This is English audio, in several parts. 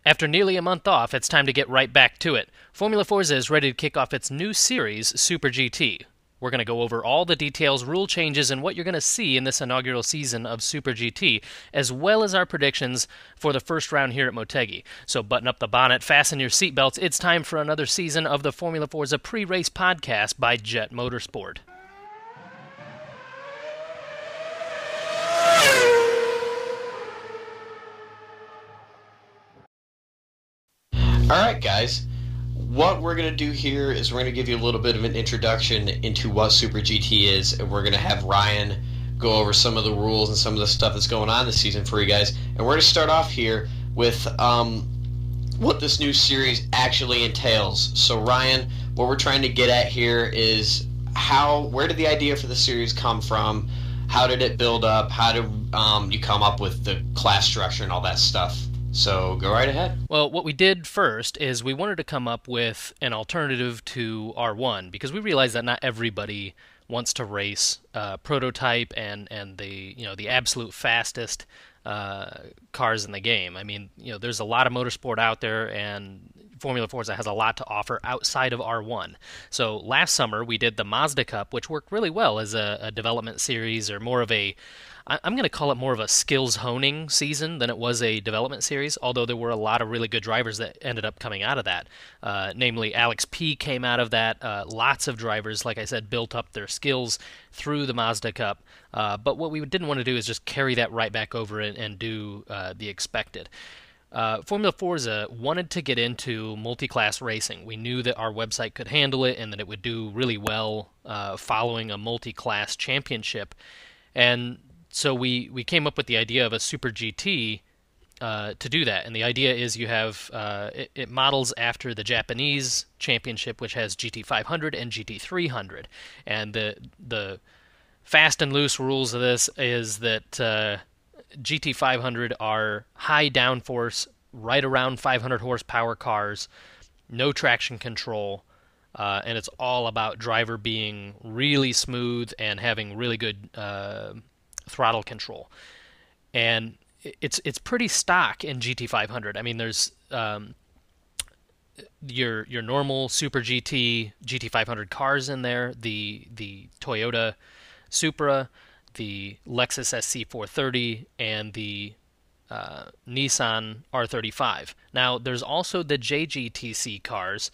After nearly a month off, it's time to get right back to it. Formula Forza is ready to kick off its new series, Super GT. We're going to go over all the details, rule changes, and what you're going to see in this inaugural season of Super GT, as well as our predictions for the first round here at Motegi. So button up the bonnet, fasten your seatbelts. It's time for another season of the Formula Forza Pre-Race Podcast by JET Motorsport. Alright guys, what we're going to do here is we're going to give you a little bit of an introduction into what Super GT is, and we're going to have Ryan go over some of the rules and some of the stuff that's going on this season for you guys. And we're going to start off here with what this new series actually entails. So Ryan, what we're trying to get at here is where did the idea for the series come from? How did it build up? How did you come up with the class structure and all that stuff? So go right ahead. Well, what we did first is we wanted to come up with an alternative to R1 because we realized that not everybody wants to race prototype and the absolute fastest cars in the game. I mean, there's a lot of motorsport out there, and Formula Forza has a lot to offer outside of R1. So last summer we did the Mazda Cup, which worked really well as a development series, or more of I'm going to call it more of a skills honing season than it was a development series, although there were a lot of really good drivers that ended up coming out of that. Namely, Alex P came out of that. Lots of drivers, like I said, built up their skills through the Mazda Cup. But what we didn't want to do is just carry that right back over and do the expected. Formula Forza wanted to get into multi-class racing. We knew that our website could handle it and that it would do really well following a multi-class championship. And so we came up with the idea of a Super GT to do that. And the idea is you have it models after the Japanese championship, which has GT500 and GT300. And the fast and loose rules of this is that GT500 are high downforce, right around 500 horsepower cars, no traction control, and it's all about driver being really smooth and having really good throttle control. And it's pretty stock in GT500. I mean, there's your normal Super GT GT500 cars in there, the Toyota Supra, the Lexus SC430, and the Nissan R35. Now, there's also the JGTC cars,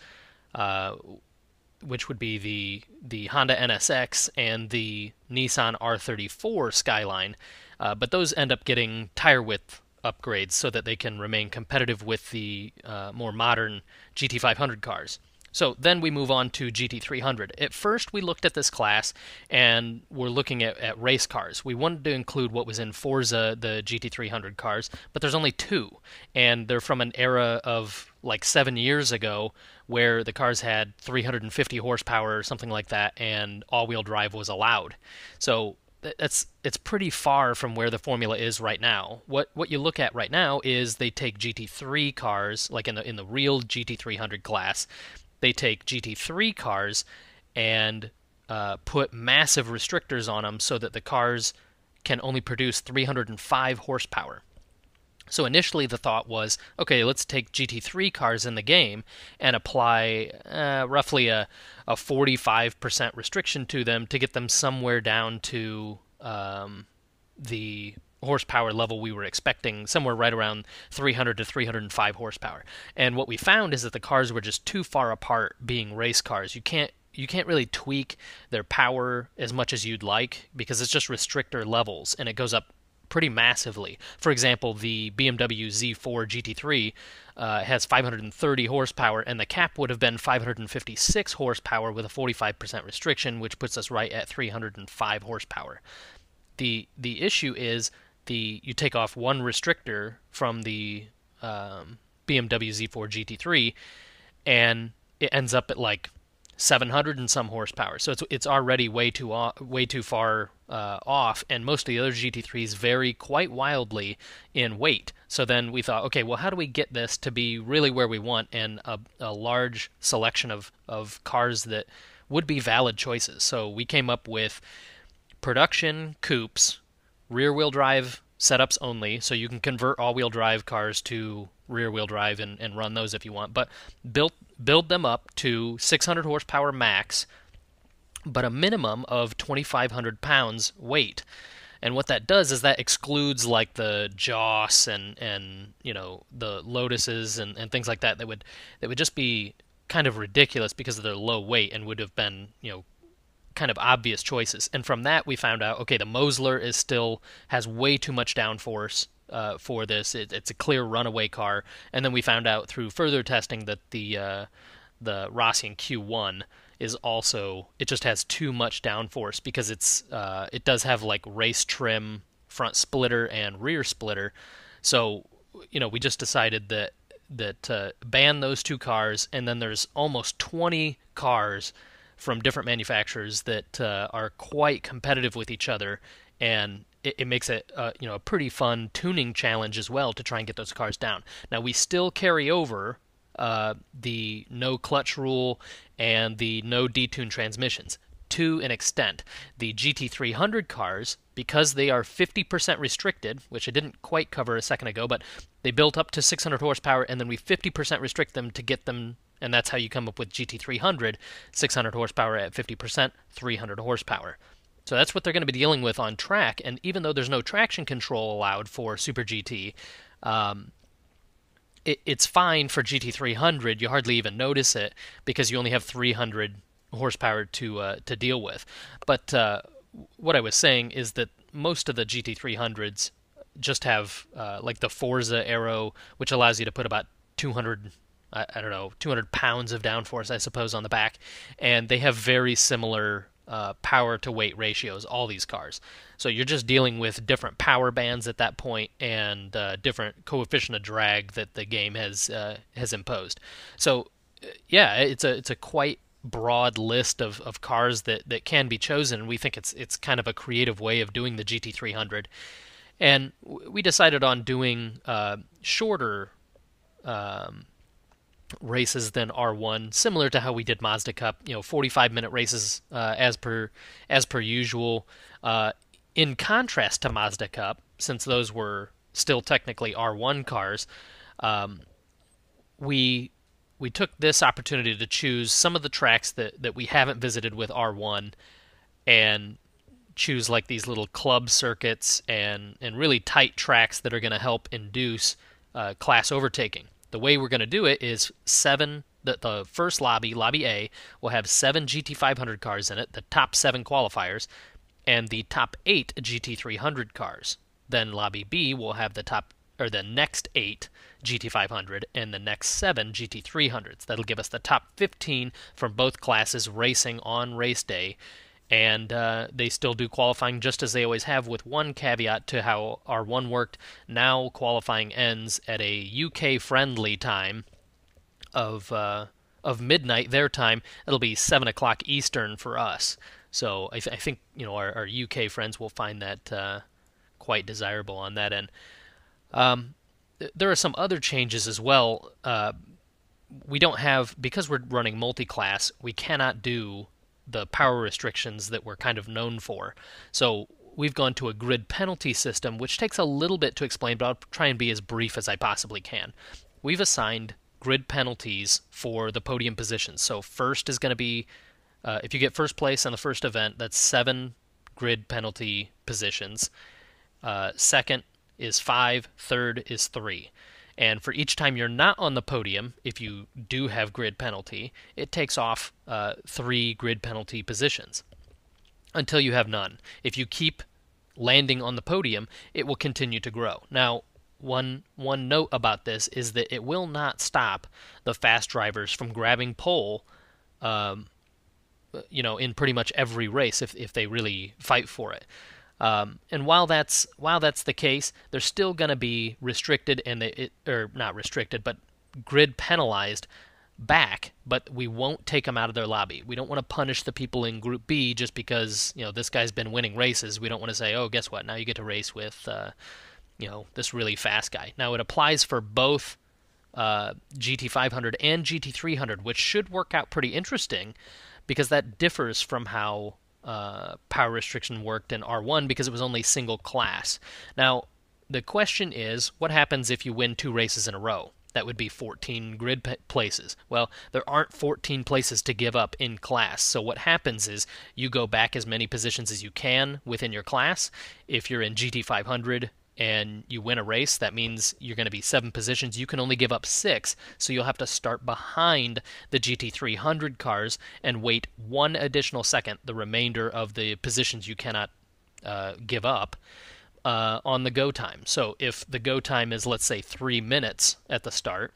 which would be the Honda NSX and the Nissan R34 Skyline, but those end up getting tire width upgrades so that they can remain competitive with the more modern GT500 cars. So then we move on to GT300. At first, we looked at this class and we're looking at race cars. We wanted to include what was in Forza, the GT300 cars, but there's only two, and they're from an era of like 7 years ago where the cars had 350 horsepower or something like that, and all-wheel drive was allowed. So it's pretty far from where the formula is right now. What you look at right now is they take GT3 cars, like in the real GT300 class. They take GT3 cars and put massive restrictors on them so that the cars can only produce 305 horsepower. So initially the thought was, okay, let's take GT3 cars in the game and apply roughly a 45% restriction to them to get them somewhere down to the horsepower level we were expecting, somewhere right around 300 to 305 horsepower. And what we found is that the cars were just too far apart being race cars. You can't really tweak their power as much as you'd like because it's just restrictor levels, and it goes up pretty massively. For example, the BMW Z4 GT3 has 530 horsepower, and the cap would have been 556 horsepower with a 45% restriction, which puts us right at 305 horsepower. The issue is you take off one restrictor from the BMW Z4 GT3, and it ends up at like 700 and some horsepower. So it's already way too far off, and most of the other GT3s vary quite wildly in weight. So then we thought, okay, well, how do we get this to be really where we want, and a large selection of cars that would be valid choices? So we came up with production coupes, rear-wheel drive setups only, so you can convert all-wheel drive cars to rear-wheel drive and run those if you want. But build them up to 600 horsepower max, but a minimum of 2,500 pounds weight. And what that does is that excludes like the Joss and the Lotuses and things like that would just be kind of ridiculous because of their low weight and would have been kind of obvious choices. And from that we found out, okay, the Mosler has way too much downforce for this. It's a clear runaway car. And then we found out through further testing that the Rossian Q1 is also, it just has too much downforce because it does have like race trim front splitter and rear splitter. So we just decided that ban those two cars, and then there's almost 20 cars from different manufacturers that are quite competitive with each other, and it makes it a pretty fun tuning challenge as well to try and get those cars down. Now we still carry over the no clutch rule and the no detune transmissions to an extent. The GT300 cars, because they are 50% restricted, which I didn't quite cover a second ago, but they built up to 600 horsepower, and then we 50% restrict them to get them, and that's how you come up with GT300, 600 horsepower at 50%, 300 horsepower. So that's what they're going to be dealing with on track, and even though there's no traction control allowed for Super GT, it's fine for GT300. You hardly even notice it because you only have 300 horsepower to deal with. But what I was saying is that most of the GT300s just have like the Forza Aero, which allows you to put about 200 pounds of downforce, I suppose, on the back, and they have very similar power to weight ratios, all these cars. So you're just dealing with different power bands at that point and different coefficient of drag that the game has imposed. So yeah, it's a quite broad list of cars that can be chosen. We think it's kind of a creative way of doing the GT300, and we decided on doing shorter races than R1, similar to how we did Mazda Cup, 45-minute races as per usual. In contrast to Mazda Cup, since those were still technically R1 cars, we took this opportunity to choose some of the tracks that we haven't visited with R1 and choose like these little club circuits and really tight tracks that are going to help induce class overtaking. The way we're going to do it is the first lobby, Lobby A, will have 7 GT500 cars in it, the top 7 qualifiers, and the top 8 GT300 cars. Then Lobby B will have the next 8 GT500 and the next 7 GT300s. That'll give us the top 15 from both classes racing on race day. And they still do qualifying just as they always have, with one caveat to how R1 worked. Now qualifying ends at a UK-friendly time of midnight their time. It'll be 7 o'clock Eastern for us. So I think our UK friends will find that quite desirable on that end. There are some other changes as well. We don't have, because we're running multi-class, we cannot do the power restrictions that we're kind of known for. So we've gone to a grid penalty system, which takes a little bit to explain, but I'll try and be as brief as I possibly can. We've assigned grid penalties for the podium positions. So first is going to be, if you get first place on the first event, that's 7 grid penalty positions. Second is 5, third is 3. And for each time you're not on the podium, if you do have grid penalty, it takes off 3 grid penalty positions until you have none. If you keep landing on the podium, it will continue to grow. Now, one note about this is that it will not stop the fast drivers from grabbing pole, in pretty much every race if they really fight for it. And while that's the case, they're still going to be restricted, not restricted, but grid penalized back. But we won't take them out of their lobby. We don't want to punish the people in Group B just because this guy's been winning races. We don't want to say, oh, guess what? Now you get to race with this really fast guy. Now it applies for both GT500 and GT300, which should work out pretty interesting because that differs from how power restriction worked in R1 because it was only single class. Now, the question is, what happens if you win 2 races in a row? That would be 14 grid places. Well, there aren't 14 places to give up in class. So what happens is you go back as many positions as you can within your class. If you're in GT500 and you win a race, that means you're going to be 7 positions. You can only give up 6, so you'll have to start behind the GT300 cars and wait 1 additional second, the remainder of the positions you cannot give up, on the go time. So if the go time is, let's say, 3 minutes at the start,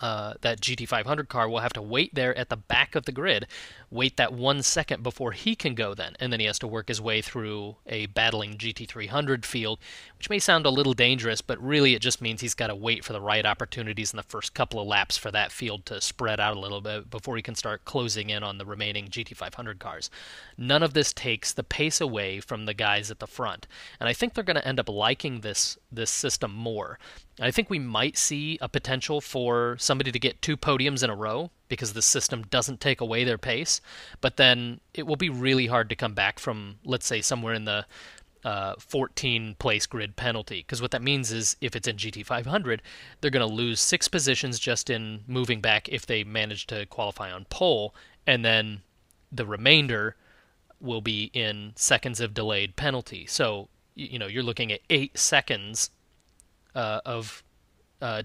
that GT500 car will have to wait there at the back of the grid, wait that 1 second before he can go then, and then he has to work his way through a battling GT300 field, which may sound a little dangerous, but really it just means he's got to wait for the right opportunities in the first couple of laps for that field to spread out a little bit before he can start closing in on the remaining GT500 cars. None of this takes the pace away from the guys at the front, and I think they're going to end up liking this system more. I think we might see a potential for somebody to get 2 podiums in a row because the system doesn't take away their pace, but then it will be really hard to come back from, let's say, somewhere in the 14 place grid penalty, because what that means is if it's in GT500, they're going to lose 6 positions just in moving back if they manage to qualify on pole, and then the remainder will be in seconds of delayed penalty. So, you're looking at 8 seconds of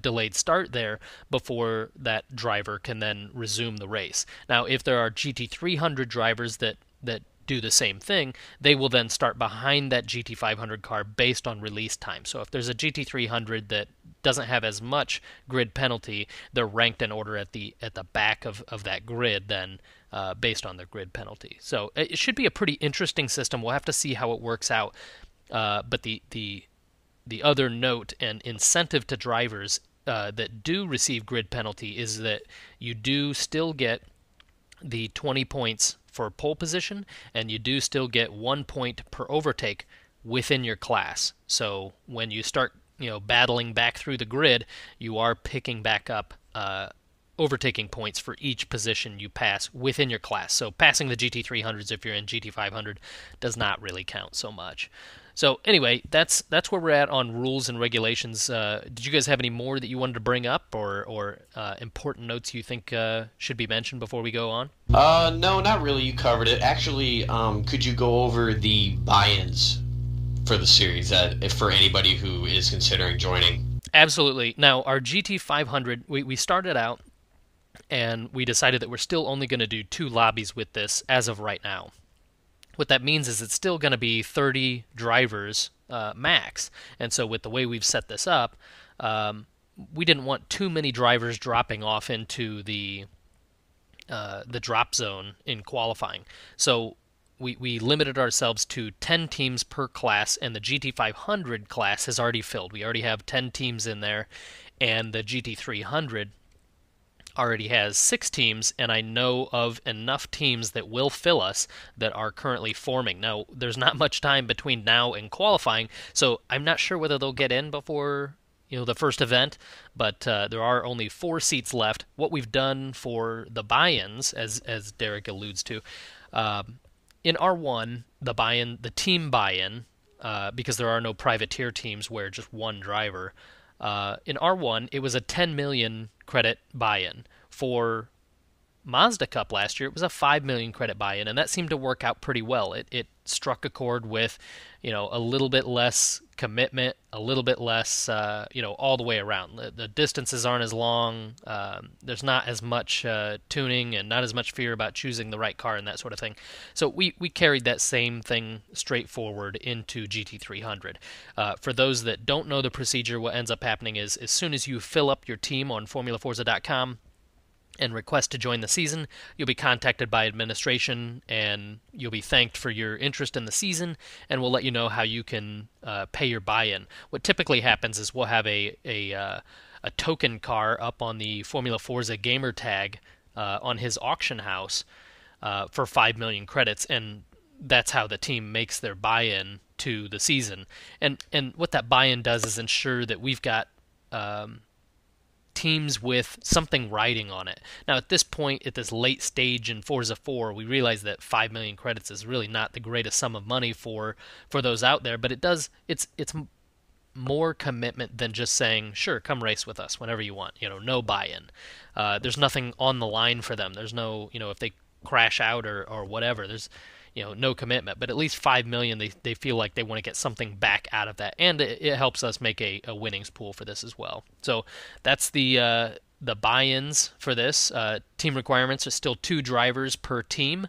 delayed start there before that driver can then resume the race. Now, if there are GT300 drivers that do the same thing, they will then start behind that GT500 car based on release time. So if there's a GT300 that doesn't have as much grid penalty, they're ranked in order at the back of that grid then, based on their grid penalty. So it should be a pretty interesting system. We'll have to see how it works out. But the other note and incentive to drivers that do receive grid penalty is that you do still get the 20 points for pole position, and you do still get 1 point per overtake within your class. So when you start, battling back through the grid, you are picking back up overtaking points for each position you pass within your class. So passing the GT300s if you're in GT500 does not really count so much. So anyway, that's where we're at on rules and regulations. Did you guys have any more that you wanted to bring up, or important notes you think should be mentioned before we go on? No, not really. You covered it. Actually, could you go over the buy-ins for the series for anybody who is considering joining? Absolutely. Now, our GT500, we started out, and we decided that we're still only going to do 2 lobbies with this as of right now. What that means is it's still going to be 30 drivers max. And so with the way we've set this up, we didn't want too many drivers dropping off into the drop zone in qualifying. So we limited ourselves to 10 teams per class, and the GT500 class has already filled. We already have 10 teams in there, and the GT300 already has 6 teams, and I know of enough teams that will fill us that are currently forming. Now, there's not much time between now and qualifying, so I'm not sure whether they'll get in before the first event, but there are only 4 seats left. What we've done for the buy-ins, as Derek alludes to, in R1, the team buy-in, because there are no privateer teams where just one driver. In R1, it was a 10 million credit buy-in. For Mazda Cup last year, it was a 5 million credit buy-in, and that seemed to work out pretty well. It struck a chord with, a little bit less commitment, a little bit less, all the way around. The distances aren't as long. There's not as much tuning and not as much fear about choosing the right car and that sort of thing. So we carried that same thing straightforward into GT300. For those that don't know the procedure, what ends up happening is as soon as you fill up your team on formulaforza.com, and request to join the season, you'll be contacted by administration, and you'll be thanked for your interest in the season, and we'll let you know how you can pay your buy-in. What typically happens is we'll have a token car up on the Formula Forza gamer tag on his auction house for 5 million credits, and that's how the team makes their buy-in to the season. And what that buy-in does is ensure that we've got teams with something riding on it. Now, at this point, at this late stage in Forza 4, we realize that 5 million credits is really not the greatest sum of money for those out there, but it's more commitment than just saying, sure, come race with us whenever you want. No buy-in. There's nothing on the line for them. There's no, if they crash out or whatever, there's, no commitment. But at least 5 million, they feel like they want to get something back out of that, and it helps us make a winnings pool for this as well. So that's the buy-ins for this. Team requirements are still 2 drivers per team,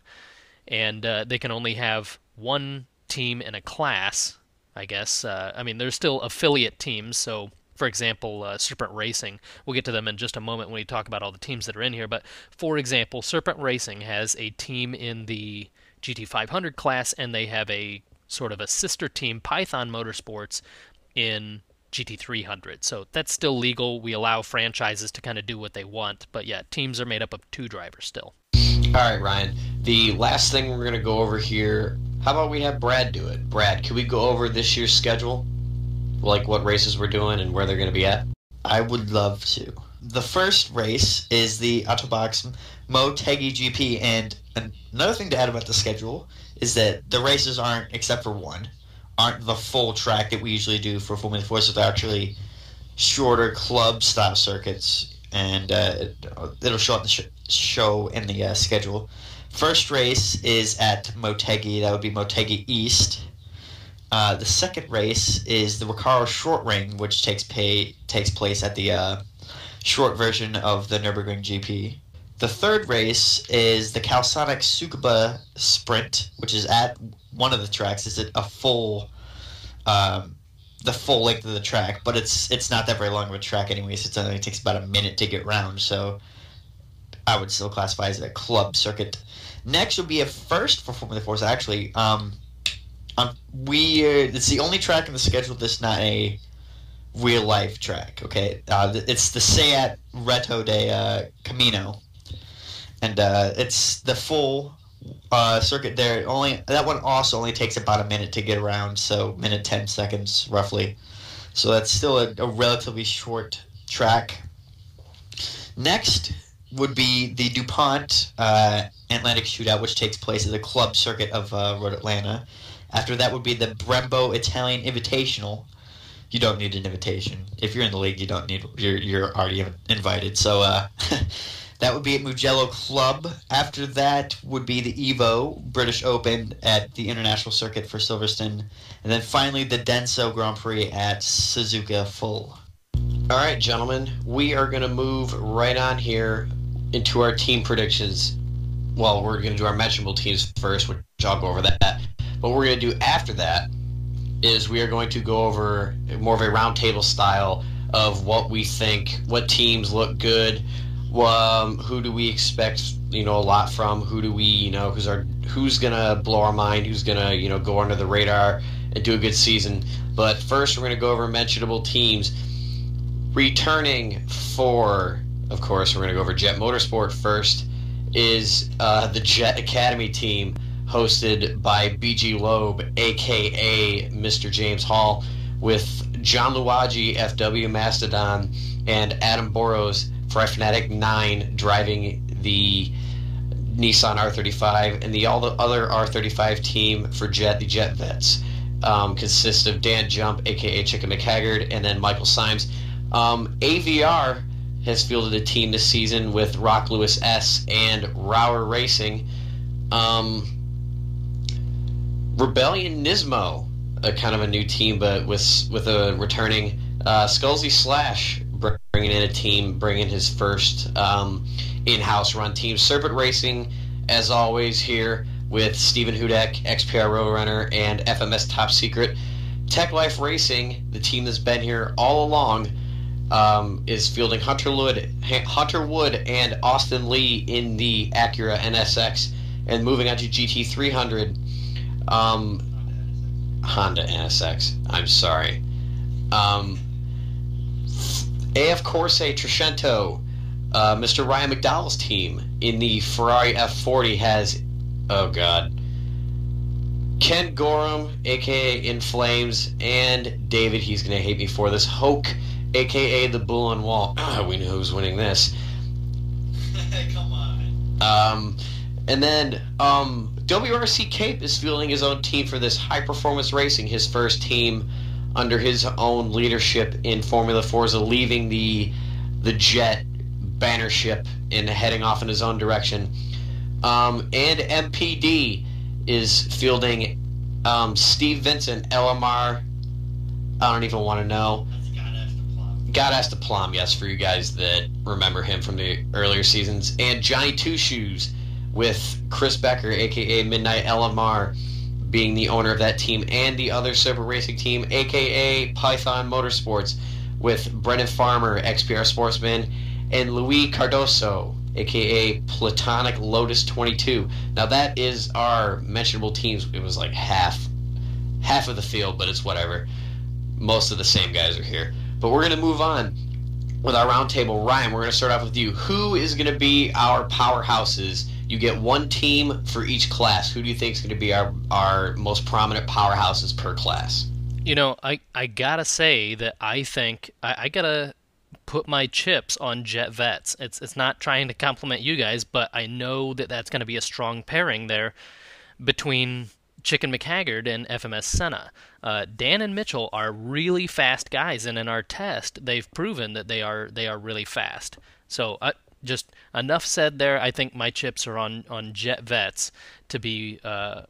and they can only have 1 team in a class, I guess. There's still affiliate teams, so for example, Serpent Racing, we'll get to them in just a moment when we talk about all the teams that are in here, but for example, Serpent Racing has a team in the GT500 class, and they have a sort of a sister team, Python Motorsports, in GT300. So that's still legal. We allow franchises to kind of do what they want, but yeah, teams are made up of 2 drivers still. All right, Ryan. The last thing we're going to go over here, how about we have Brad do it? Brad, can we go over this year's schedule? Like what races we're doing and where they're going to be at? I would love to. The first race is the Autobox Motegi GP, and another thing to add about the schedule is that the races aren't, except for one, aren't the full track that we usually do for Formula Forza. They're actually shorter club-style circuits, and it'll show up show in the schedule. First race is at Motegi. That would be Motegi East. The second race is the Recaro Short Ring, which takes place at the short version of the Nürburgring GP. The third race is the Calsonic Tsukuba Sprint, which is at one of the tracks. It's a full, the full length of the track, but it's not that very long of a track anyways. It only takes about a minute to get round, so I would still classify as a club circuit. Next would be a first for Formula Forza, actually. It's the only track in the schedule that's not a real-life track, okay? It's the Seat Reto de Camino. And it's the full circuit there. That one also only takes about a minute to get around, so minute 10 seconds, roughly. So that's still a relatively short track. Next would be the DuPont Atlantic Shootout, which takes place at the club circuit of Road Atlanta. After that would be the Brembo Italian Invitational. You don't need an invitation. If you're in the league, you don't need. You're already invited. So that would be at Mugello Club. After that would be the Evo British Open at the International Circuit for Silverstone, and then finally the Denso Grand Prix at Suzuka Full. All right, gentlemen, we are going to move right on here into our team predictions. Well, we're going to do our mentionable teams first, which I'll go over that. But what we're going to do after that is we are going to go over more of a roundtable style of what we think, what teams look good, who do we expect, a lot from, who do we, who's going to blow our mind, who's going to, go under the radar and do a good season. But first, we're going to go over mentionable teams. Returning for, of course, we're going to go over JET Motorsport first, is the JET Academy team, hosted by BG Loeb, a.k.a. Mr. James Hall, with John Luigi, FW Mastodon, and Adam Boros, Fry Fanatic 9, driving the Nissan R35, and all the other R35 team for JET, the JET Vets, consists of Dan Jump, a.k.a. Chicken McHaggard, and then Michael Symes. AVR has fielded a team this season with Rock Lewis S. and Rower Racing. Rebellion Nismo, kind of a new team, but with a returning Skullsy Slash bringing in a team, bringing his first in-house run team. Serpent Racing, as always, here with Stephen Hudek, XPR Roadrunner, and FMS Top Secret. Tech Life Racing, the team that's been here all along, is fielding Hunter Wood and Austin Lee in the Acura NSX. And moving on to GT300, Honda NSX. I'm sorry. AF Corse Trecento, Mr. Ryan McDowell's team in the Ferrari F40 has, oh god, Ken Gorham, a.k.a. In Flames, and David, he's going to hate me for this, Hoke, a.k.a. The Bull on Wall. We know who's winning this. Come on. And then WRC Cape is fielding his own team for this high-performance racing, his first team under his own leadership in Formula Forza, leaving the JET banner ship and heading off in his own direction. And MPD is fielding Steve Vincent, LMR. I don't even want to know. God Has to Plum, yes, for you guys that remember him from the earlier seasons. And Johnny Two Shoes with Chris Becker, a.k.a. Midnight LMR, being the owner of that team, and the other Super Racing team, a.k.a. Python Motorsports, with Brendan Farmer, XPR Sportsman, and Luis Cardoso, a.k.a. Platonic Lotus 22. Now that is our mentionable teams. It was like half of the field, but it's whatever. Most of the same guys are here. But we're going to move on with our roundtable. Ryan, we're going to start off with you. Who is going to be our powerhouses? You get one team for each class. Who do you think is going to be our most prominent powerhouses per class? You know, I gotta say that I think I gotta put my chips on Jet Vets. It's not trying to compliment you guys, but I know that that's going to be a strong pairing there between Chicken McHaggard and FMS Senna. Dan and Mitchell are really fast guys, and in our test, they've proven that they are really fast. So just enough said there. I think my chips are on Jet Vets to be a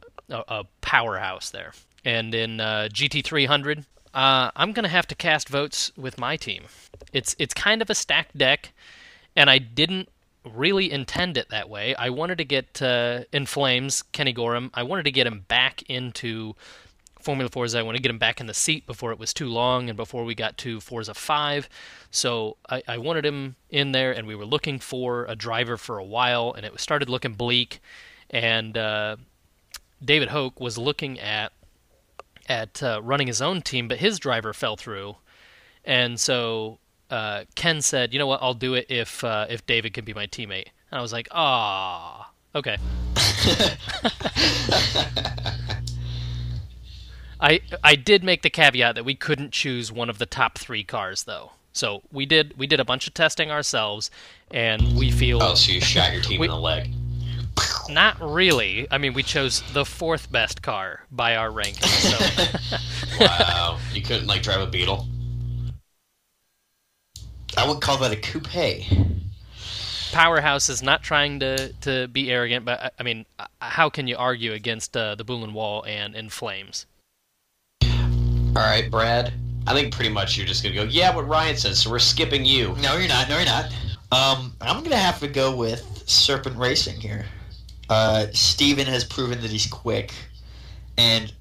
powerhouse there. And in GT300, I'm going to have to cast votes with my team. It's kind of a stacked deck, and I didn't really intend it that way. I wanted to get In Flames, Kenny Gorham. I wanted to get him back into Formula Forza. I wanted to get him back in the seat before it was too long and before we got to Forza 5. So I wanted him in there, and we were looking for a driver for a while, and it started looking bleak. And David Hoke was looking at running his own team, but his driver fell through. And so Ken said, "You know what? I'll do it if David can be my teammate." And I was like, "Ah, okay." I did make the caveat that we couldn't choose one of the top 3 cars, though. So we did a bunch of testing ourselves, and we feel. Oh, so you shot your team in the leg? Not really. I mean, we chose the 4th best car by our ranking. So. Wow, you couldn't drive a Beetle? I would call that a coupe. Powerhouse is not trying to be arrogant, but I mean, how can you argue against the Boulin Wall and In Flames? All right, Brad. I think pretty much you're just gonna go, yeah, what Ryan says. So we're skipping you. No, you're not. I'm gonna have to go with Serpent Racing here. Steven has proven that he's quick, and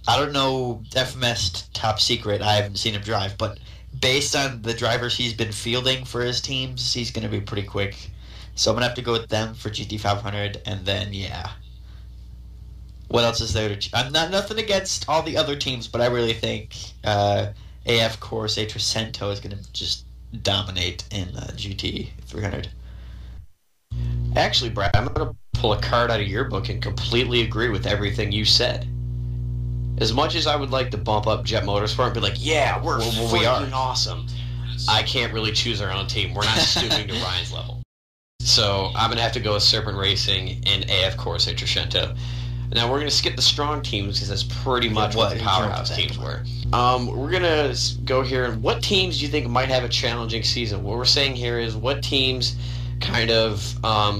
I don't know FMS Top Secret. I haven't seen him drive, but based on the drivers he's been fielding for his teams, he's going to be pretty quick. So I'm going to have to go with them for GT500, and then, yeah. What else is there to... I'm not nothing against all the other teams, but I really think AF Corse Trecento is going to just dominate in GT300. Actually, Brad, I'm going to pull a card out of your book and completely agree with everything you said. As much as I would like to bump up JET Motorsport and be like, yeah, we are awesome, I can't really choose our own team. We're not stooping to Ryan's level. So I'm going to have to go with Serpent Racing and AF Corse Trecento. Now we're going to skip the strong teams because that's pretty much what the powerhouse teams were. We're going to go here. And what teams do you think might have a challenging season? What we're saying here is what teams kind of are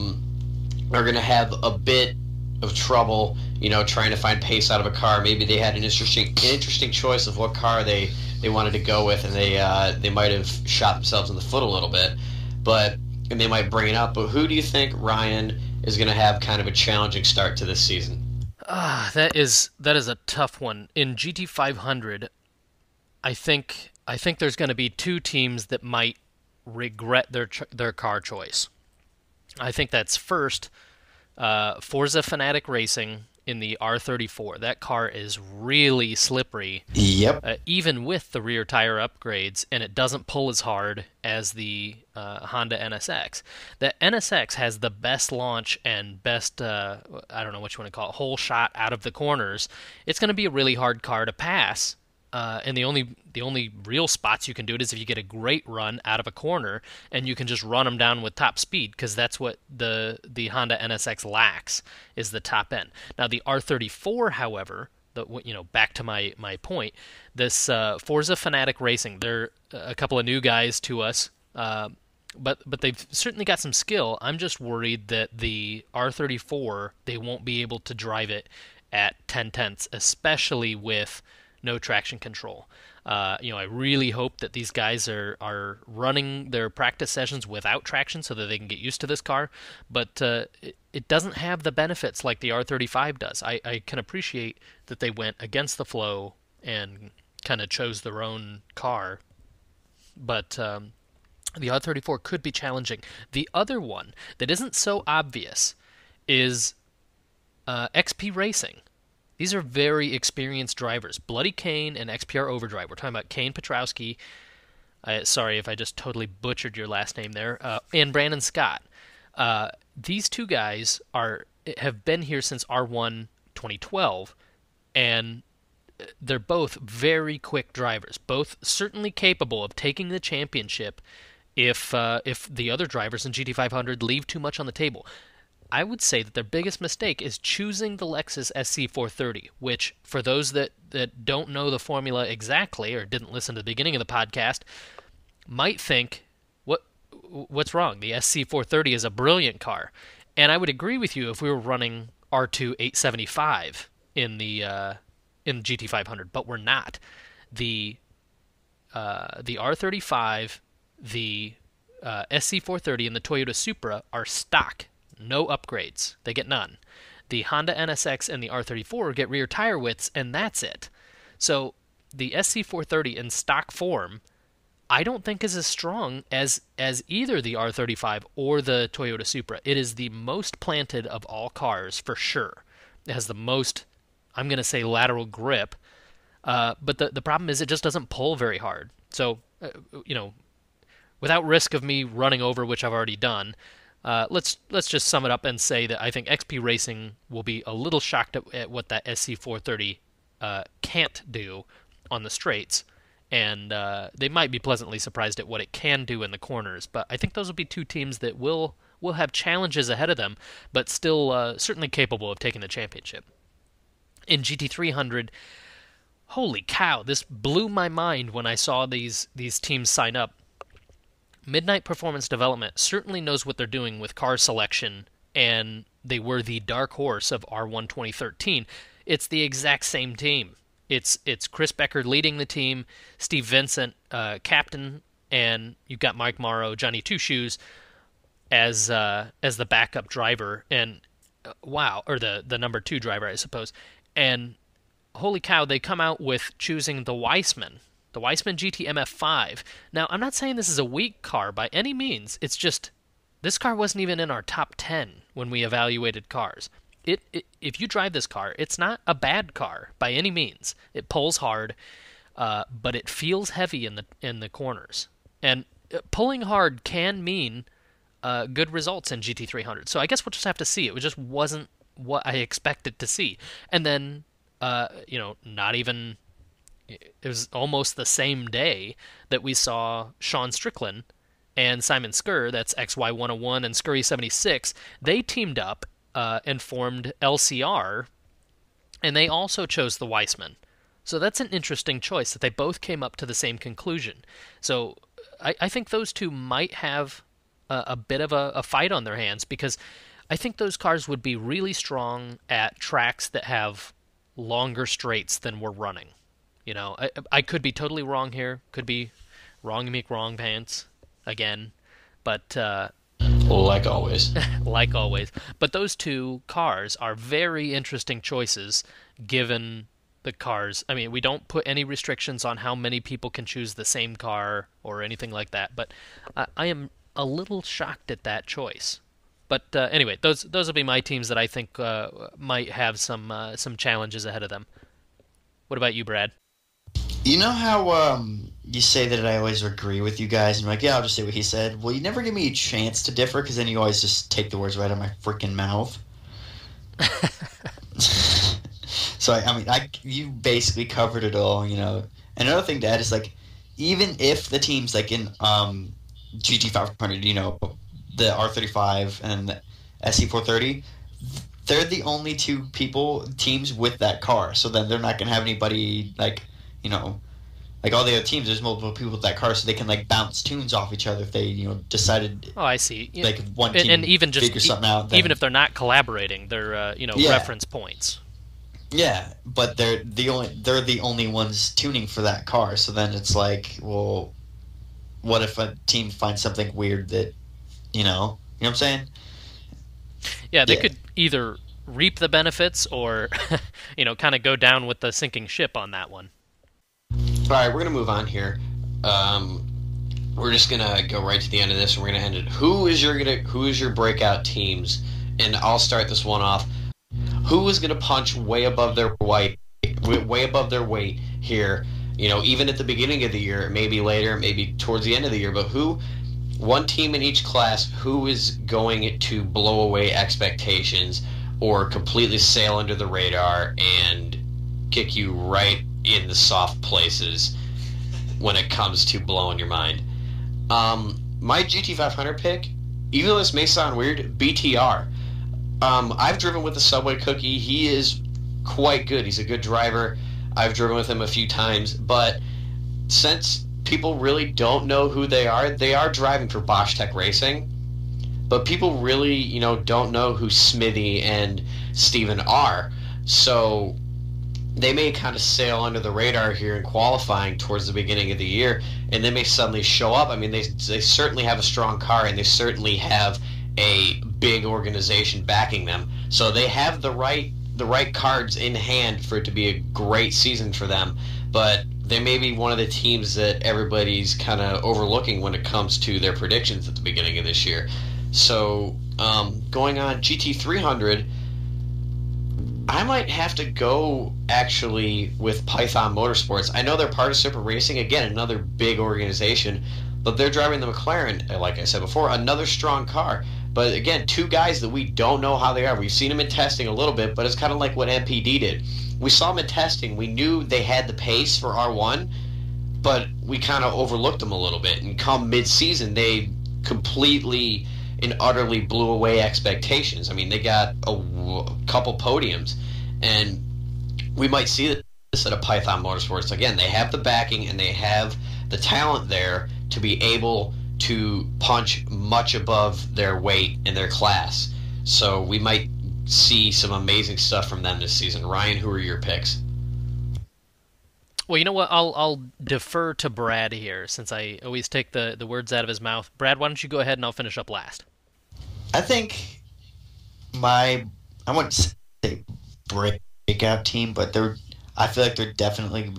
going to have a bit of trouble, trying to find pace out of a car. Maybe they had an interesting choice of what car they wanted to go with, and they might have shot themselves in the foot a little bit, and they might bring it up. But who do you think, Ryan, is going to have kind of a challenging start to this season? That is a tough one. In GT500, I think there's going to be 2 teams that might regret their car choice. I think that's first Forza Fanatic Racing in the R34. That car is really slippery. Yep. Even with the rear tire upgrades, and it doesn't pull as hard as the Honda NSX. The NSX has the best launch and best, I don't know what you want to call it, whole shot out of the corners. It's going to be a really hard car to pass. And the only real spots you can do it is if you get a great run out of a corner and you can just run them down with top speed, because that's what the Honda NSX lacks, is the top end. Now the R34, however, back to my point, this Forza Fanatic Racing, they're a couple of new guys to us, but they've certainly got some skill. I'm just worried that the R34, they won't be able to drive it at 10/10ths, especially with no traction control. I really hope that these guys are running their practice sessions without traction so that they can get used to this car, but it doesn't have the benefits like the R35 does. I can appreciate that they went against the flow and kind of chose their own car, but the R34 could be challenging. The other one that isn't so obvious is XP Racing. These are very experienced drivers. Bloody Kane and XPR Overdrive. We're talking about Kane Petrowski. Sorry if I just totally butchered your last name there. And Brandon Scott. These two guys have been here since R1 2012, and they're both very quick drivers. Both certainly capable of taking the championship if the other drivers in GT500 leave too much on the table. I would say that their biggest mistake is choosing the Lexus SC430, which, for those that don't know the formula exactly or didn't listen to the beginning of the podcast, might think, what's wrong? The SC430 is a brilliant car. And I would agree with you if we were running R2 875 in GT500, but we're not. The R35, the SC430, and the Toyota Supra are stock. No upgrades. They get none. The Honda NSX and the R34 get rear tire widths, and that's it. So the SC430 in stock form, I don't think is as strong as either the R35 or the Toyota Supra. It is the most planted of all cars, for sure. It has the most, I'm going to say, lateral grip. But the problem is it just doesn't pull very hard. So, without risk of me running over, which I've already done, let's just sum it up and say that I think XP Racing will be a little shocked at what that SC430 can't do on the straights, and they might be pleasantly surprised at what it can do in the corners. But I think those will be two teams that will have challenges ahead of them, but still certainly capable of taking the championship. In GT300, holy cow, this blew my mind when I saw these teams sign up. Midnight Performance Development certainly knows what they're doing with car selection, and they were the dark horse of R1 2013. It's the exact same team. It's Chris Becker leading the team, Steve Vincent captain, and you've got Mike Morrow, Johnny Two Shoes as the backup driver, and or the number 2 driver, I suppose. And holy cow, they come out with choosing the Weissman GT MF5. Now, I'm not saying this is a weak car by any means. It's just this car wasn't even in our top 10 when we evaluated cars. If you drive this car, it's not a bad car by any means. It pulls hard, but it feels heavy in the corners. And pulling hard can mean good results in GT300. So I guess we'll just have to see. It just wasn't what I expected to see. And then, not even... It was almost the same day that we saw Sean Strickland and Simon Skur, that's XY101 and Scurry 76, they teamed up and formed LCR, and they also chose the Weissman. So that's an interesting choice, that they both came up to the same conclusion. So I think those two might have a bit of a fight on their hands, because I think those cars would be really strong at tracks that have longer straights than we're running. I could be totally wrong here. Could be wrong to make wrong pants again. But like always. Like always. But those two cars are very interesting choices given the cars. I mean, we don't put any restrictions on how many people can choose the same car or anything like that. But I am a little shocked at that choice. But anyway, those will be my teams that I think might have some challenges ahead of them. What about you, Brad? You know how you say that I always agree with you guys, and you're like, yeah, I'll just say what he said. Well, you never give me a chance to differ, because then you always just take the words right out of my freaking mouth. So, you basically covered it all, And another thing to add is, even if the teams, in GT500, the R35 and the SC430, they're the only two teams with that car. So then they're not gonna have anybody like, you know, like all the other teams. There's multiple people with that car, so they can like bounce tunes off each other if they, you know, decided. Oh, I see. Like if one team and even just figure something out. Then, even if they're not collaborating, they're reference points. Yeah, but they're the only ones tuning for that car. So then it's like, well, what if a team finds something weird that, you know what I'm saying? Yeah, they could either reap the benefits or, kind of go down with the sinking ship on that one. All right, we're gonna move on here. We're just gonna go right to the end of this, and we're gonna end it. Who is your breakout teams? And I'll start this one off. Who is going to punch way above their weight here? Even at the beginning of the year, maybe later, maybe towards the end of the year. But one team in each class, who is going to blow away expectations or completely sail under the radar and kick you right in the soft places when it comes to blowing your mind? My GT500 pick, even though this may sound weird, BTR. I've driven with the Subway Cookie. He is quite good. He's a good driver. I've driven with him a few times. But since people really don't know who they are driving for Bosch Tech Racing. But people really, don't know who Smithy and Steven are. So they may kind of sail under the radar here in qualifying towards the beginning of the year, and they may suddenly show up. I mean, they certainly have a strong car, and they certainly have a big organization backing them, so they have the right cards in hand for it to be a great season for them. But they may be one of the teams that everybody's kind of overlooking when it comes to their predictions at the beginning of this year. So going on GT300, I might have to go actually with Python Motorsports. I know they're part of Super Racing, again, another big organization, but they're driving the McLaren, like I said before, another strong car. But again, two guys that we don't know how they are. We've seen them in testing a little bit, but it's kind of like what MPD did. We saw them in testing. We knew they had the pace for R1, but we kind of overlooked them a little bit. And come mid-season, they completely and utterly blew away expectations. I mean, they got a couple podiums, and we might see this at a Python Motorsports. Again, they have the backing and they have the talent there to be able to punch much above their weight in their class. So we might see some amazing stuff from them this season. Ryan, who are your picks? Well, you know what? I'll defer to Brad here, since I always take the words out of his mouth. Brad, why don't you go ahead and I'll finish up last. I think I wouldn't say breakout team, but I feel like they're definitely,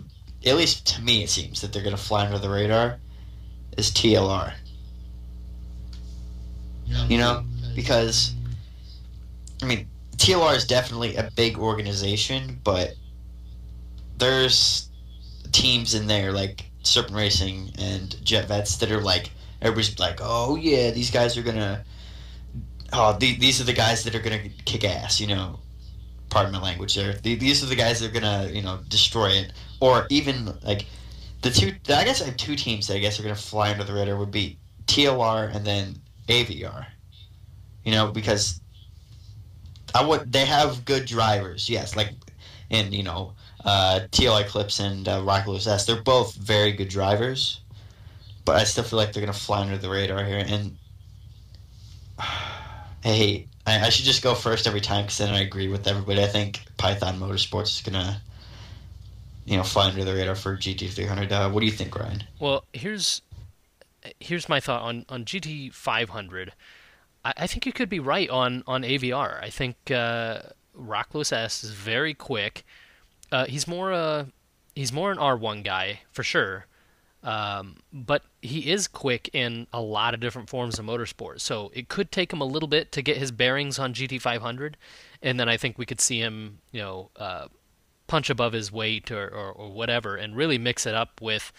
at least to me it seems, that they're going to fly under the radar, is TLR. Because, I mean, TLR is definitely a big organization, but there's teams in there like Serpent Racing and Jet Vets that are like, everybody's like, oh yeah, these guys are gonna, these are the guys that are gonna kick ass, pardon my language there. These are the guys that are gonna, destroy it. Or even like I guess I have two teams that I guess are gonna fly under the radar would be TLR and then AVR. Because they have good drivers, yes, like, and TL Eclipse and Rocket Lewis S. They're both very good drivers, but I still feel like they're gonna fly under the radar here. And I should just go first every time because then I agree with everybody. I think Python Motorsports is gonna, fly under the radar for GT300. What do you think, Ryan? Well, here's my thought on GT500. I think you could be right on AVR. I think Rock Lewis S is very quick. He's more an R1 guy for sure, but he is quick in a lot of different forms of motorsport. So it could take him a little bit to get his bearings on GT500, and then I think we could see him, punch above his weight or whatever, and really mix it up with,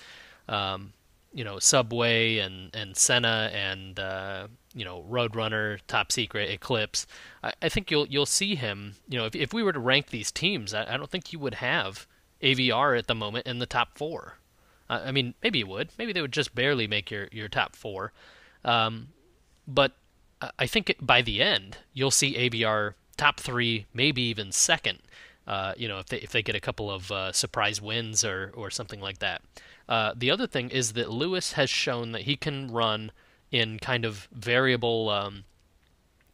Subway and Senna and Roadrunner, Top Secret, Eclipse. I think you'll see him. If we were to rank these teams, I don't think you would have AVR at the moment in the top four. I mean, maybe you would. Maybe they would just barely make your top four. But I think by the end, you'll see AVR top 3, maybe even second. If they get a couple of surprise wins or something like that. The other thing is that Lewis has shown that he can run in kind of variable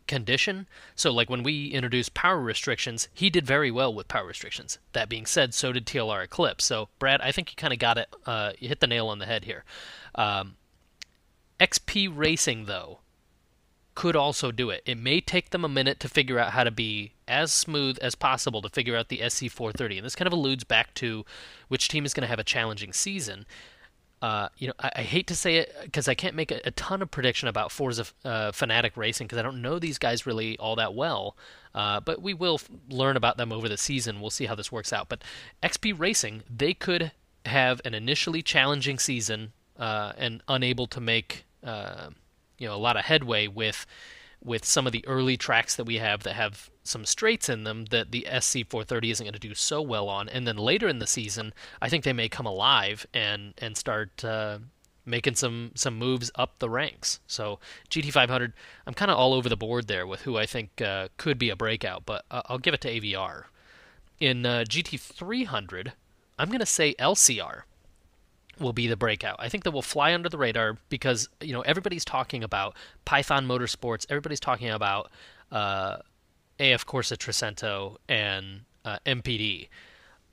condition. So like when we introduced power restrictions, he did very well with power restrictions. That being said, so did TLR Eclipse. So Brad, I think you kind of got it. You hit the nail on the head here. XP Racing, though, could also do it. It may take them a minute to figure out how to be as smooth as possible to figure out the SC430. And this kind of alludes back to which team is going to have a challenging season. I hate to say it because I can't make a ton of prediction about Forza Fanatic Racing because I don't know these guys really all that well. But we will learn about them over the season. We'll see how this works out. But XP Racing, they could have an initially challenging season and unable to make a lot of headway with some of the early tracks that we have that have some straights in them that the SC430 isn't going to do so well on. And then later in the season, I think they may come alive and start making some moves up the ranks. So GT500, I'm kind of all over the board there with who I think could be a breakout, but I'll give it to AVR. In GT300, I'm going to say LCR will be the breakout. I think that will fly under the radar because everybody's talking about Python Motorsports, everybody's talking about AF Corsa Trecento and MPD.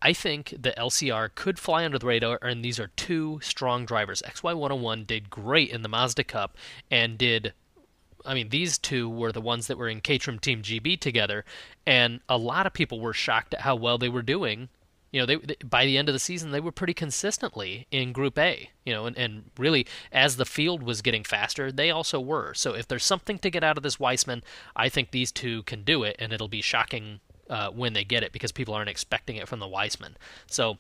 I think that LCR could fly under the radar, and these are two strong drivers. XY101 did great in the Mazda Cup and these two were the ones that were in Caterham Team GB together, and a lot of people were shocked at how well they were doing. They by the end of the season, they were pretty consistently in Group A, and really, as the field was getting faster, they also were. So if there's something to get out of this Weissman, I think these two can do it, and it'll be shocking when they get it because people aren't expecting it from the Weissman. So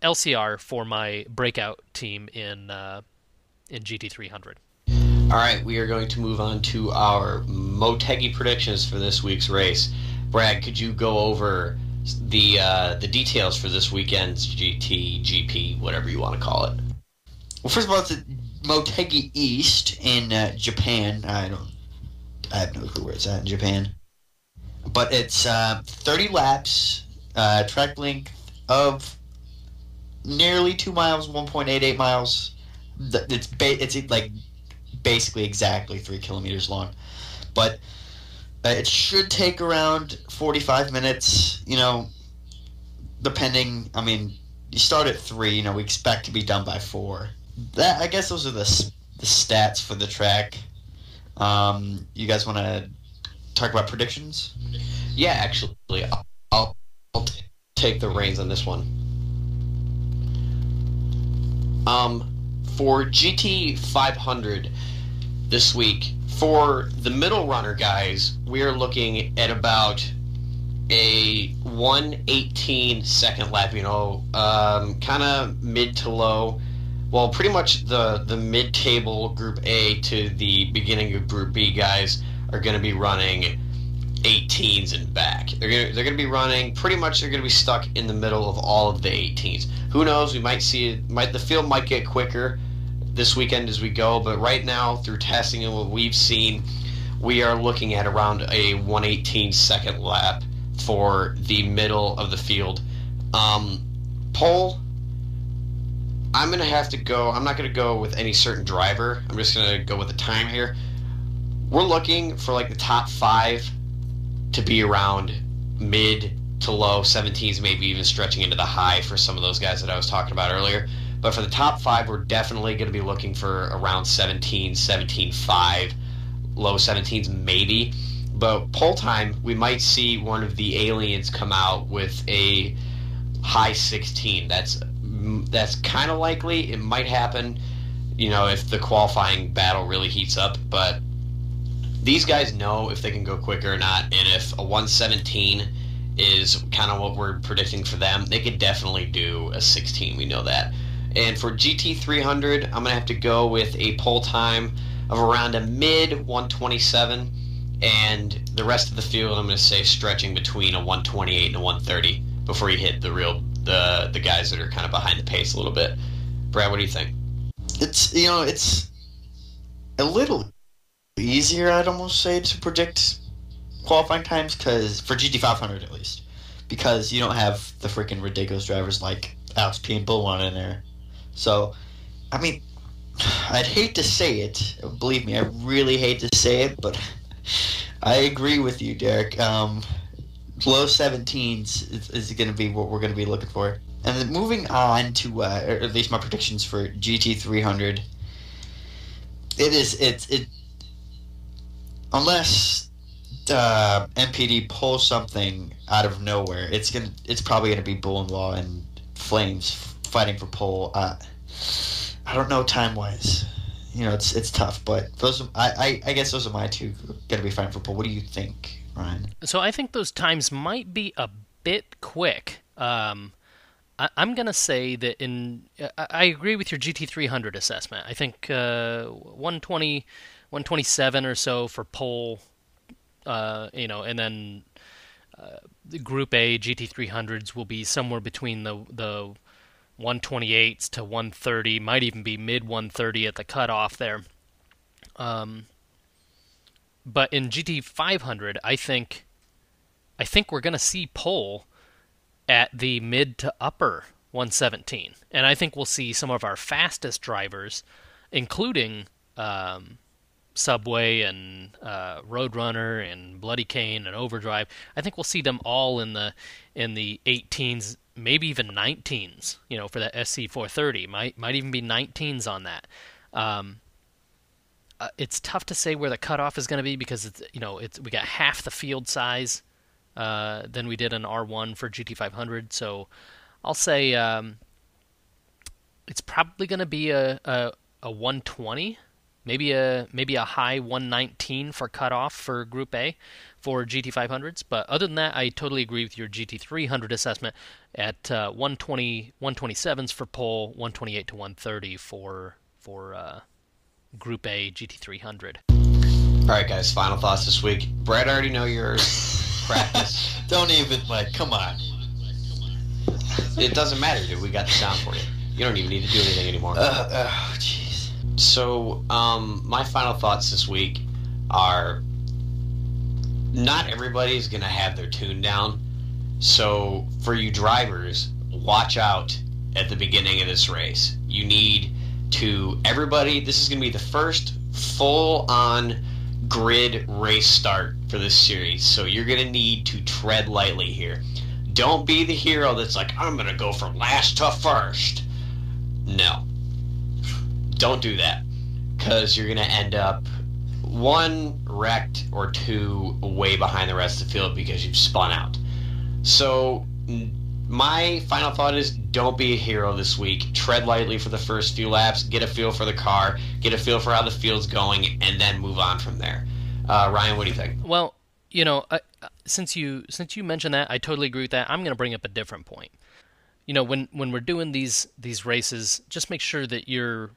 LCR for my breakout team in GT300. All right, we are going to move on to our Motegi predictions for this week's race. Brad, could you go over the details for this weekend's GP, whatever you want to call it? Well, first of all, it's at Motegi East in Japan. I have no clue where it's at in Japan, but it's 30 laps, track length of nearly 2 miles, 1.88 miles. It's like basically exactly 3 kilometers long, but it should take around 45 minutes, depending. You start at 3, we expect to be done by 4. I guess those are the stats for the track. You guys want to talk about predictions? Yeah, actually, I'll take the reins on this one. For GT 500 this week, for the middle runner guys, we are looking at about a 1:18 second lap, kind of mid to low. Well, pretty much the mid-table Group A to the beginning of Group B guys are going to be running 18s and back. They're going to be running, pretty much they're going to be stuck in the middle of all of the 18s. Who knows, we might see the field might get quicker this weekend as we go, but right now, through testing and what we've seen, we are looking at around a 1:18 second lap for the middle of the field. Pole, I'm going to have to go. I'm not going to go with any certain driver. I'm just going to go with the time here. We're looking for like the top 5 to be around mid to low 17s, maybe even stretching into the high for some of those guys that I was talking about earlier. But for the top 5, we're definitely going to be looking for around 17.5, low 17s maybe. But pole time, we might see one of the aliens come out with a high 16. That's kind of likely. It might happen, if the qualifying battle really heats up. But these guys know if they can go quicker or not. And if a 1:17 is kind of what we're predicting for them, they could definitely do a 16. We know that. And for GT300, I'm going to have to go with a pole time of around a mid 1:27, and the rest of the field I'm going to say stretching between a 1:28 and a 1:30 before you hit the guys that are kind of behind the pace a little bit. Brad, what do you think? It's it's a little easier, I'd almost say, to predict qualifying times, because for GT500 at least, because you don't have the freaking ridiculous drivers like Alex P and Bull in there. So, I mean, I'd hate to say it. Believe me, I really hate to say it, but I agree with you, Derek. Low 17s is going to be what we're going to be looking for. And then moving on to, or at least my predictions for GT300, unless MPD pulls something out of nowhere, it's probably going to be Bull and Law and Flames fighting for pole. I don't know time-wise. It's tough, but I guess those are my two going to be fighting for pole. What do you think, Ryan? So I think those times might be a bit quick. I'm going to say that I agree with your GT300 assessment. I think 120, 127 or so for pole, and then the Group A GT300s will be somewhere between the 128s to 130, might even be mid 130 at the cutoff there. But in GT500, I think we're going to see pole at the mid to upper 117. And I think we'll see some of our fastest drivers, including Subway and Roadrunner and Bloody Cane and Overdrive. I think we'll see them all in the 18s, maybe even 19s, for that SC430. Might even be 19s on that. It's tough to say where the cutoff is going to be because we got half the field size than we did in R1 for GT500. So I'll say it's probably going to be a 120, maybe a high 119 for cutoff for Group A for GT500s. But other than that, I totally agree with your GT300 assessment at 120, 127s for pole, 128 to 130 for Group A GT300. All right, guys, final thoughts this week. Brett, I already know yours. Practice. Don't even, come on. It doesn't matter, dude. We got the sound for you. You don't even need to do anything anymore. Jeez. So, my final thoughts this week are not everybody's going to have their tune down. So, for you drivers, watch out at the beginning of this race. You need to, this is going to be the first full-on grid race start for this series, so you're going to need to tread lightly here. Don't be the hero that's like, I'm going to go from last to first. No. Don't do that, because you're going to end up one wrecked or two way behind the rest of the field because you've spun out. So my final thought is don't be a hero this week. Tread lightly for the first few laps, get a feel for the car, get a feel for how the field's going, and then move on from there. Ryan, what do you think? Well, since you mentioned that, I totally agree with that. I'm going to bring up a different point. When we're doing these races, just make sure that you're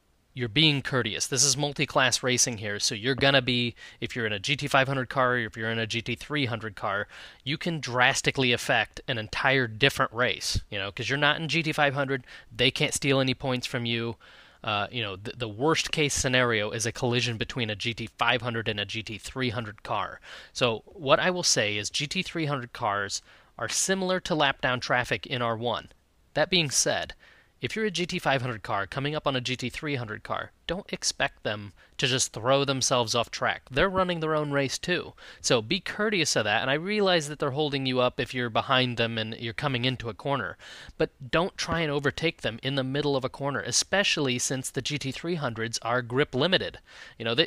being courteous. This is multi-class racing here, so you're going to be, if you're in a GT500 car, or if you're in a GT300 car, you can drastically affect an entire different race, because you're not in GT500, they can't steal any points from you. The worst case scenario is a collision between a GT500 and a GT300 car. So what I will say is GT300 cars are similar to lap-down traffic in R1. That being said, if you're a GT500 car coming up on a GT300 car, don't expect them to just throw themselves off track. They're running their own race too. So be courteous of that, and I realize that they're holding you up if you're behind them and you're coming into a corner. But don't try and overtake them in the middle of a corner, especially since the GT300s are grip limited.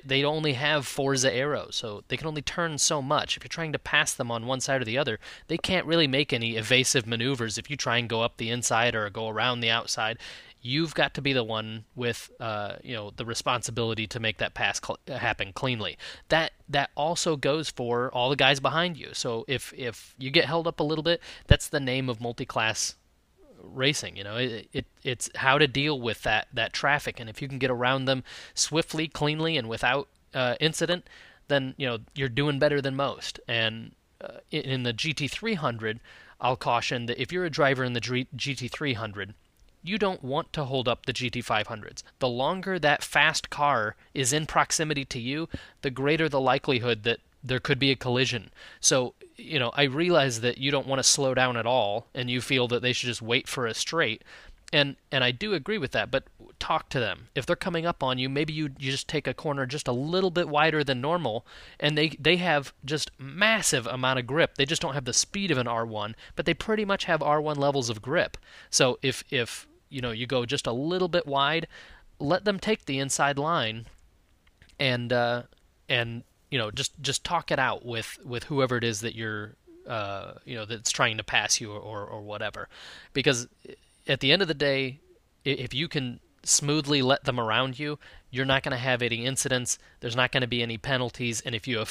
They only have Forza arrows, so they can only turn so much. If you're trying to pass them on one side or the other, they can't really make any evasive maneuvers if you try and go up the inside or go around the outside. You've got to be the one with, the responsibility to make that pass happen cleanly. That also goes for all the guys behind you. So if you get held up a little bit, that's the name of multi-class racing. It's how to deal with that traffic, and if you can get around them swiftly, cleanly, and without incident, then you're doing better than most. And in the GT300, I'll caution that if you're a driver in the GT300, you don't want to hold up the GT500s. The longer that fast car is in proximity to you, the greater the likelihood that there could be a collision. So, I realize that you don't want to slow down at all, and you feel that they should just wait for a straight. And I do agree with that, but talk to them. If they're coming up on you, maybe you just take a corner just a little bit wider than normal, and they have just massive amount of grip. They just don't have the speed of an R1, but they pretty much have R1 levels of grip. So if you go just a little bit wide, let them take the inside line, and just talk it out with whoever it is that you're that's trying to pass you or whatever, because at the end of the day, if you can smoothly let them around you, you're not going to have any incidents. There's not going to be any penalties. And if you're a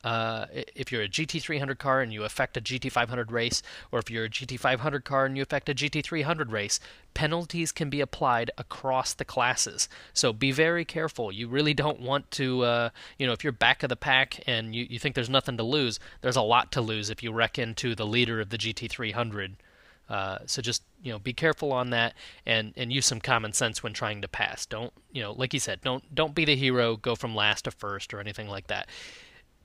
GT300 car and you affect a GT500 race, or if you're a GT500 car and you affect a GT300 race, penalties can be applied across the classes. So be very careful. You really don't want to, if you're back of the pack and you think there's nothing to lose, there's a lot to lose if you wreck into the leader of the GT300. So just be careful on that, and use some common sense when trying to pass. Don't like you said, don't be the hero, go from last to first or anything like that.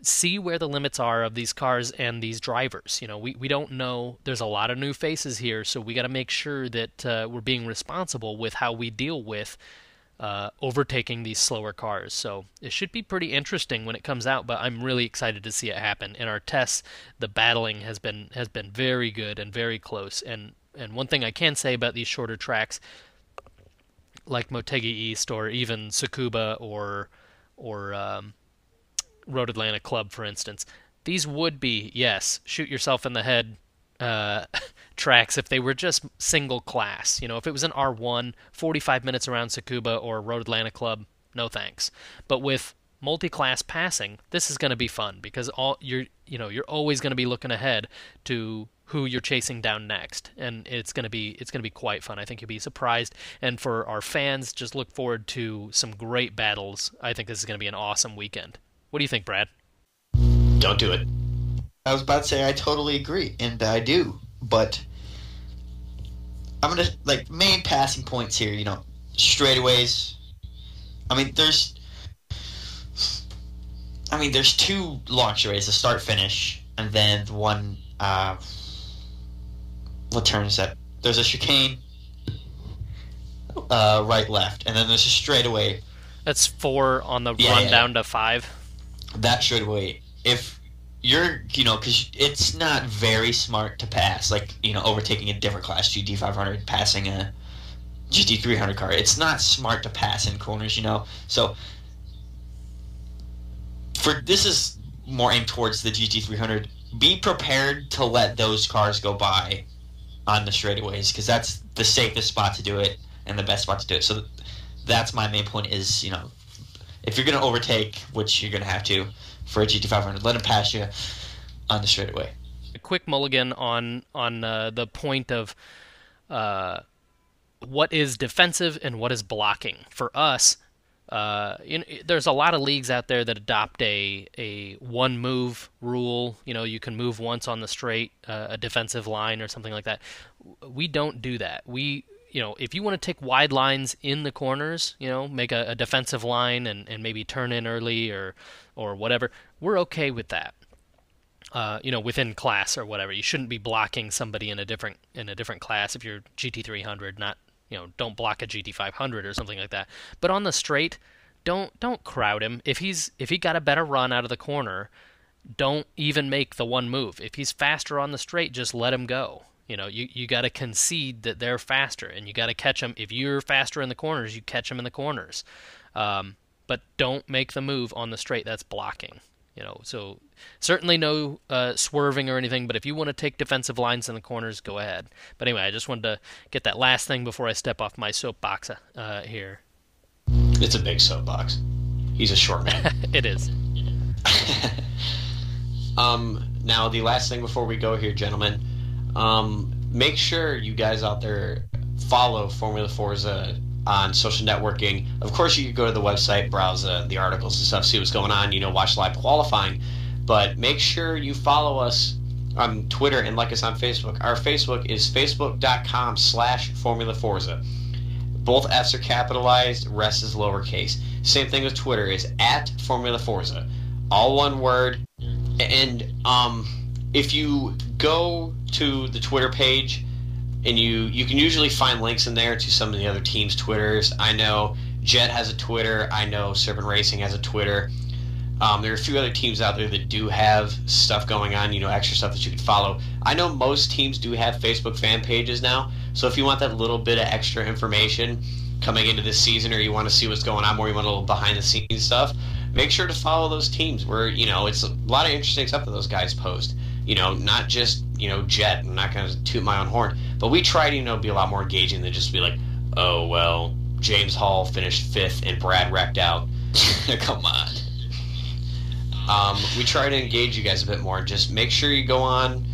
See where the limits are of these cars and these drivers. We don't know. There's a lot of new faces here, so we got to make sure that we're being responsible with how we deal with overtaking these slower cars. So it should be pretty interesting when it comes out, but I'm really excited to see it happen. In our tests, the battling has been very good and very close. And one thing I can say about these shorter tracks, like Motegi East or even Tsukuba or Road Atlanta Club, for instance, these would be, yes, shoot yourself in the head tracks if they were just single class. If it was an R1, 45 minutes around Tsukuba or Road Atlanta Club, no thanks. But with multi-class passing, this is going to be fun, because you're always going to be looking ahead to who you're chasing down next, and it's going to be quite fun. I think you'll be surprised, and for our fans, just look forward to some great battles. I think this is going to be an awesome weekend. What do you think, Brad? Don't do it. I was about to say I totally agree, and I do, but I'm going to, main passing points here, straightaways. There's two long straightaways, the start-finish, and then the one, what turn is that? There's a chicane, right-left, and then there's a straightaway. That's 4 on the run down to 5. That straightaway, if you're, because it's not very smart to pass, overtaking a different class GT500, passing a GT300 car. It's not smart to pass in corners, So, this is more aimed towards the GT300. Be prepared to let those cars go by on the straightaways, because that's the safest spot to do it and the best spot to do it. So that's my main point is, if you're going to overtake, which you're going to have to for a GT500, let them pass you on the straightaway. A quick mulligan on the point of what is defensive and what is blocking. For us, there's a lot of leagues out there that adopt a one move rule. You can move once on the straight, a defensive line or something like that. We don't do that. If you want to take wide lines in the corners, make a defensive line and maybe turn in early or whatever, we're okay with that. Within class or whatever. You shouldn't be blocking somebody in a different class if you're GT300, not, don't block a GT500 or something like that. But on the straight, don't crowd him. If he got a better run out of the corner, don't even make the one move. If he's faster on the straight, just let him go. You got to concede that they're faster, and you got to catch them. If you're faster in the corners, you catch them in the corners. But don't make the move on the straight. That's blocking. So certainly no swerving or anything, but if you want to take defensive lines in the corners, go ahead. But anyway, I just wanted to get that last thing before I step off my soapbox here. It's a big soapbox. He's a short man. It is. Now, the last thing before we go here, gentlemen, make sure you guys out there follow Formula Forza on social networking. Of course, you could go to the website, browse the articles and stuff, see what's going on, watch live qualifying. But make sure you follow us on Twitter and like us on Facebook. Our Facebook is facebook.com/Formula Forza. Both F's are capitalized, rest is lowercase. Same thing with Twitter, is @Formula Forza. all one word. And if you go to the Twitter page, and you can usually find links in there to some of the other teams' Twitters. I know JET has a Twitter. I know Serpent Racing has a Twitter. There are a few other teams out there that do have stuff going on, extra stuff that you can follow. I know most teams do have Facebook fan pages now, so if you want that little bit of extra information coming into this season, or you want to see what's going on more, you want a little behind-the-scenes stuff, make sure to follow those teams where, it's a lot of interesting stuff that those guys post. Not just, JET. I'm not going to toot my own horn, but we try to, be a lot more engaging than just be like, oh, well, James Hall finished 5th and Brad wrecked out. Come on. We try to engage you guys a bit more. Just make sure you go on.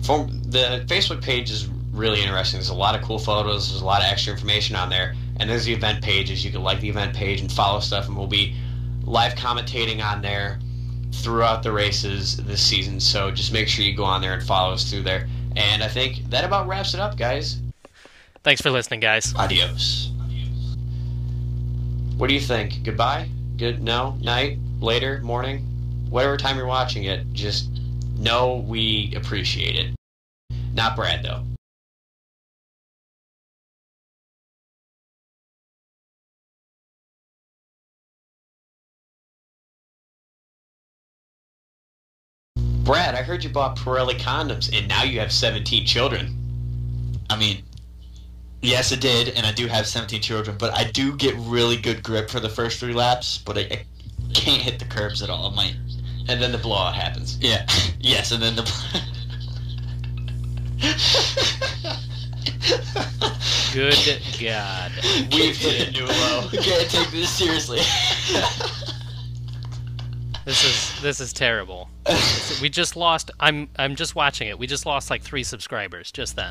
The Facebook page is really interesting. There's a lot of cool photos. There's a lot of extra information on there. And there's the event pages. You can like the event page and follow stuff, and we'll be live commentating on there throughout the races this season. So just make sure you go on there and follow us through there. And I think that about wraps it up, guys. Thanks for listening, guys. Adios. What do you think? Goodbye? Good? No? Night? Later? Morning? Whatever time you're watching it, just know we appreciate it. Not Brad, though. Brad, I heard you bought Pirelli condoms, and now you have 17 children. I mean, yes, I did, and I do have 17 children, but I do get really good grip for the first 3 laps, but I can't hit the curbs at all. And then the blowout happens. Yeah. Yes, and then the... Good God. We've hit a new low. We can't take this seriously. This is terrible. We just lost. I'm just watching it. We just lost like 3 subscribers just then.